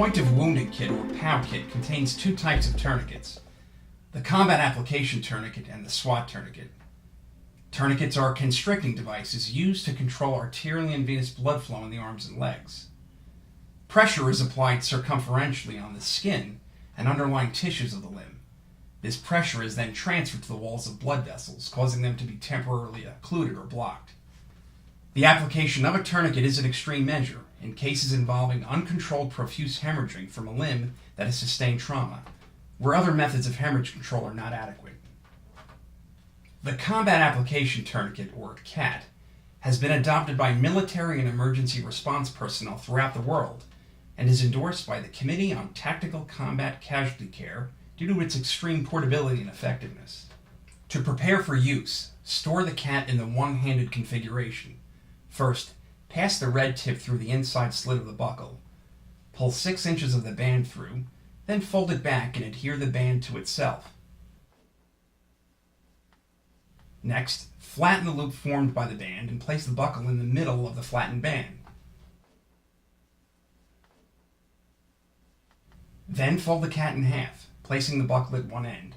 point of wounded kit, or POW kit, contains two types of tourniquets: the Combat Application Tourniquet and the SWAT Tourniquet. Tourniquets are constricting devices used to control arterial and venous blood flow in the arms and legs. Pressure is applied circumferentially on the skin and underlying tissues of the limb. This pressure is then transferred to the walls of blood vessels, causing them to be temporarily occluded or blocked. The application of a tourniquet is an extreme measure in cases involving uncontrolled profuse hemorrhaging from a limb that has sustained trauma, where other methods of hemorrhage control are not adequate. The Combat Application Tourniquet, or CAT, has been adopted by military and emergency response personnel throughout the world and is endorsed by the Committee on Tactical Combat Casualty Care due to its extreme portability and effectiveness. To prepare for use, store the CAT in the one-handed configuration. First, pass the red tip through the inside slit of the buckle. Pull 6 inches of the band through, then fold it back and adhere the band to itself. Next, flatten the loop formed by the band and place the buckle in the middle of the flattened band. Then fold the CAT in half, placing the buckle at one end.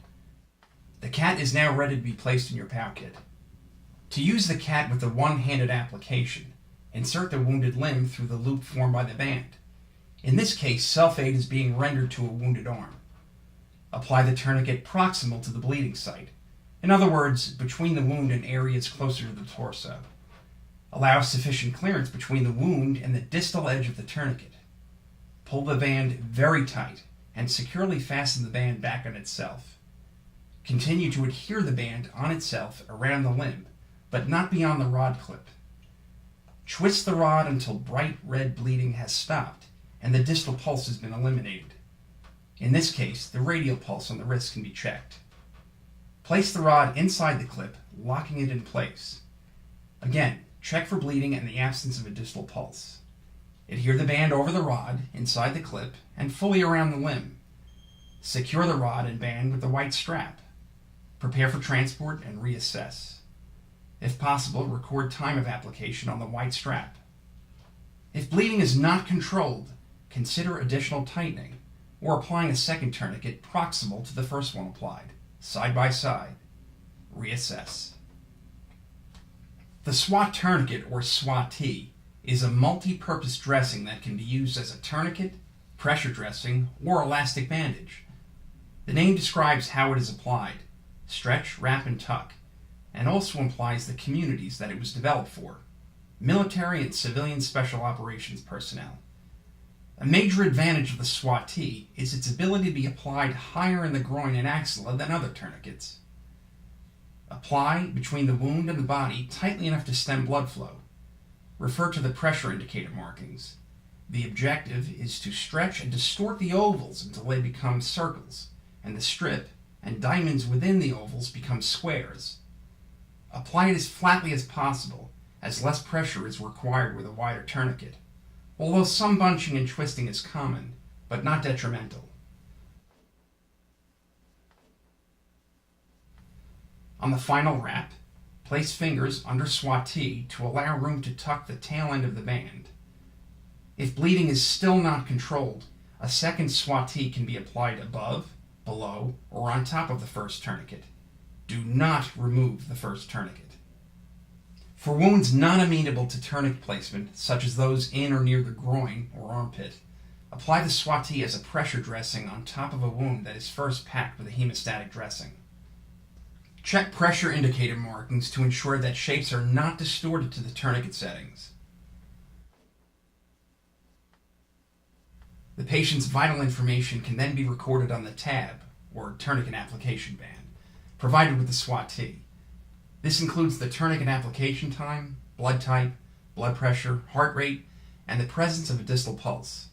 The CAT is now ready to be placed in your POW kit. To use the CAT with the one-handed application, insert the wounded limb through the loop formed by the band. In this case, self-aid is being rendered to a wounded arm. Apply the tourniquet proximal to the bleeding site. In other words, between the wound and areas closer to the torso. Allow sufficient clearance between the wound and the distal edge of the tourniquet. Pull the band very tight and securely fasten the band back on itself. Continue to adhere the band on itself around the limb, but not beyond the rod clip. Twist the rod until bright red bleeding has stopped and the distal pulse has been eliminated. In this case, the radial pulse on the wrist can be checked. Place the rod inside the clip, locking it in place. Again, check for bleeding and the absence of a distal pulse. Adhere the band over the rod, inside the clip, and fully around the limb. Secure the rod and band with the white strap. Prepare for transport and reassess. If possible, record time of application on the white strap. If bleeding is not controlled, consider additional tightening or applying a second tourniquet proximal to the first one applied, side by side. Reassess. The SWAT Tourniquet, or SWAT T, is a multi-purpose dressing that can be used as a tourniquet, pressure dressing, or elastic bandage. The name describes how it is applied: stretch, wrap, and tuck, and also implies the communities that it was developed for: military and civilian special operations personnel. A major advantage of the SWAT T is its ability to be applied higher in the groin and axilla than other tourniquets. Apply between the wound and the body tightly enough to stem blood flow. Refer to the pressure indicator markings. The objective is to stretch and distort the ovals until they become circles, and the strip and diamonds within the ovals become squares. Apply it as flatly as possible, as less pressure is required with a wider tourniquet, although some bunching and twisting is common, but not detrimental. On the final wrap, place fingers under SWAT T to allow room to tuck the tail end of the band. If bleeding is still not controlled, a second SWAT T can be applied above, below, or on top of the first tourniquet. Do not remove the first tourniquet. For wounds not amenable to tourniquet placement, such as those in or near the groin or armpit, apply the SWAT T as a pressure dressing on top of a wound that is first packed with a hemostatic dressing. Check pressure indicator markings to ensure that shapes are not distorted to the tourniquet settings. The patient's vital information can then be recorded on the tab, or tourniquet application band, provided with the SWAT T. This includes the tourniquet application time, blood type, blood pressure, heart rate, and the presence of a distal pulse.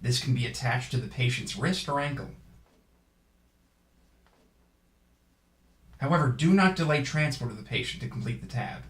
This can be attached to the patient's wrist or ankle. However, do not delay transport of the patient to complete the tab.